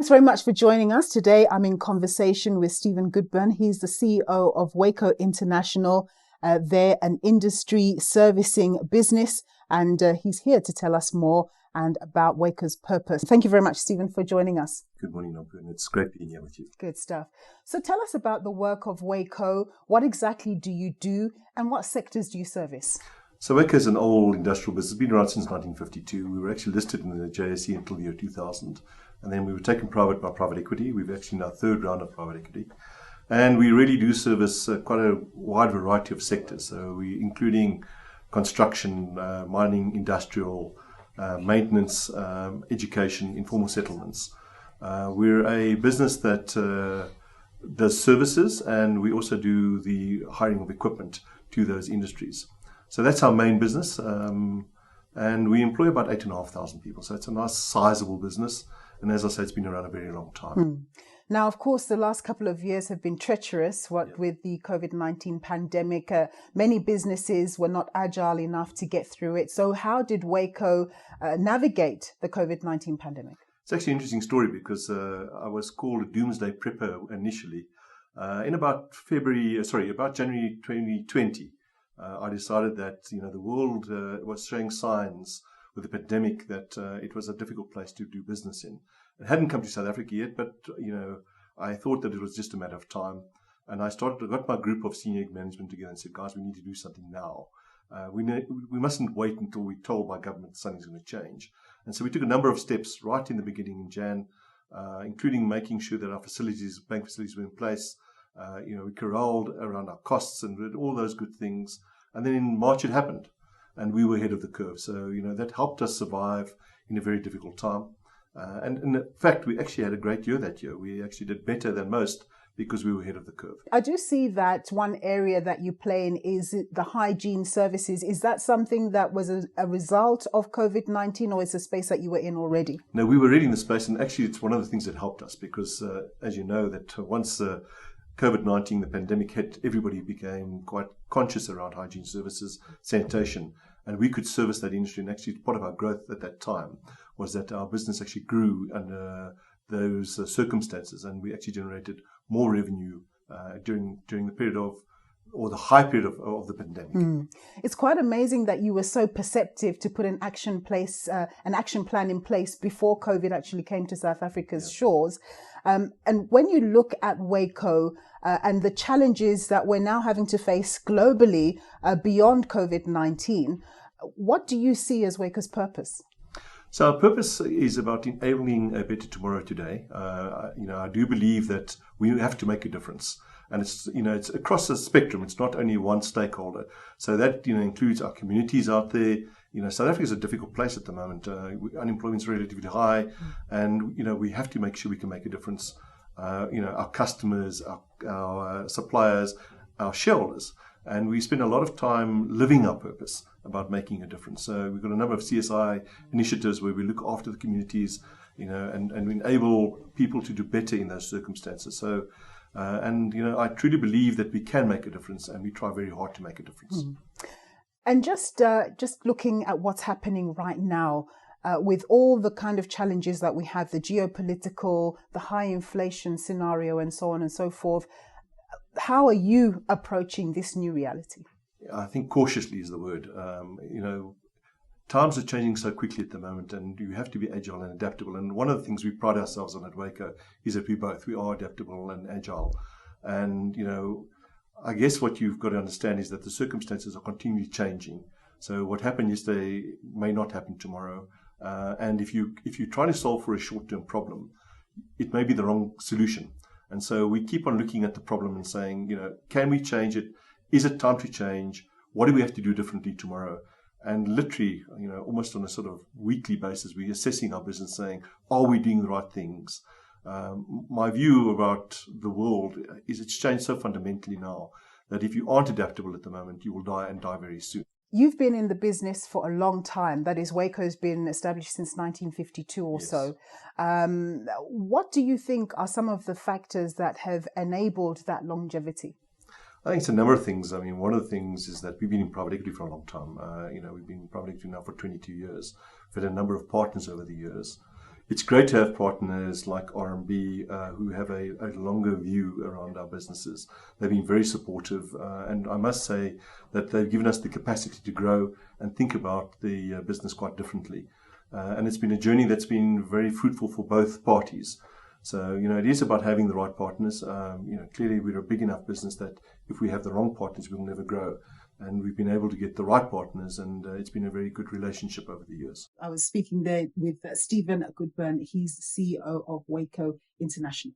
Thanks very much for joining us. Today, I'm in conversation with Stephen Goodburn. He's the CEO of Waco International. They're an industry servicing business, and he's here to tell us more and about Waco's purpose. Thank you very much, Stephen, for joining us. Good morning, Goodburn. It's great being here with you. Good stuff. So tell us about the work of Waco. What exactly do you do, and what sectors do you service? So Waco is an old industrial business. It's been around since 1952. We were actually listed in the JSE until the year 2000. And then we were taken private by private equity. We've actually now third round of private equity. And we really do service quite a wide variety of sectors. So we including construction, mining, industrial, maintenance, education, informal settlements. We're a business that does services, and we also do the hiring of equipment to those industries. So that's our main business. And we employ about 8,500 people. So it's a nice sizable business. And as I say, it's been around a very long time. Now, of course, the last couple of years have been treacherous. With the COVID-19 pandemic, many businesses were not agile enough to get through it. So how did Waco navigate the COVID-19 pandemic? It's actually an interesting story because I was called a doomsday prepper initially. In about January 2020, I decided that the world was showing signs with the pandemic that it was a difficult place to do business in. It hadn't come to South Africa yet, but I thought that it was just a matter of time. And I got my group of senior management together and said, guys, we need to do something now. We mustn't wait until we're told by government something's going to change. And so we took a number of steps right in the beginning in Jan, including making sure that our bank facilities were in place. We corralled around our costs and did all those good things. And then in March it happened. And we were ahead of the curve. So, that helped us survive in a very difficult time. And in fact, we actually had a great year that year. We actually did better than most because we were ahead of the curve. I do see that one area that you play in is the hygiene services. Is that something that was a result of COVID-19, or is a space that you were in already? No, we were already in the space. And actually, it's one of the things that helped us because, as you know, that once COVID-19, the pandemic hit, everybody became quite conscious around hygiene services, sanitation, and we could service that industry. And actually, part of our growth at that time was that our business actually grew under those circumstances, and we actually generated more revenue during the period or the high period of the pandemic. It's quite amazing that you were so perceptive to put an action plan in place before COVID actually came to South Africa's shores. And when you look at Waco and the challenges that we're now having to face globally beyond COVID-19, what do you see as Waco's purpose? So our purpose is about enabling a better tomorrow today. I do believe that we have to make a difference. And it's across the spectrum. It's not only one stakeholder. So that, includes our communities out there. South Africa is a difficult place at the moment. Unemployment is relatively high. And, we have to make sure we can make a difference. Our customers, our suppliers, our shareholders. And we spend a lot of time living our purpose about making a difference. So we've got a number of CSI initiatives where we look after the communities, and we enable people to do better in those circumstances. So, I truly believe that we can make a difference, and we try very hard to make a difference. And just looking at what's happening right now, with all the kind of challenges that we have, the geopolitical, the high inflation scenario, and so on and so forth, how are you approaching this new reality? I think cautiously is the word. Times are changing so quickly at the moment, and you have to be agile and adaptable. And one of the things we pride ourselves on at Waco is that we are adaptable and agile. And, I guess what you've got to understand is that the circumstances are continually changing. So what happened yesterday may not happen tomorrow. And if you try to solve for a short-term problem, it may be the wrong solution. And so we keep on looking at the problem and saying, can we change it? Is it time to change? What do we have to do differently tomorrow? And literally, almost on a sort of weekly basis, we're assessing our business saying, are we doing the right things? My view about the world is it's changed so fundamentally now that if you aren't adaptable at the moment, you will die and die very soon. You've been in the business for a long time. That is, Waco's been established since 1952 or so. What do you think are some of the factors that have enabled that longevity? I think it's a number of things. I mean, one of the things is that we've been in private equity for a long time. We've been in private equity now for 22 years. We've had a number of partners over the years. it's great to have partners like RMB who have a longer view around our businesses. They've been very supportive, and I must say that they've given us the capacity to grow and think about the business quite differently. And it's been a journey that's been very fruitful for both parties. So, it is about having the right partners. Clearly we're a big enough business that if we have the wrong partners, we'll never grow. And we've been able to get the right partners, and it's been a very good relationship over the years. I was speaking there with Stephen Goodburn. He's CEO of Waco International.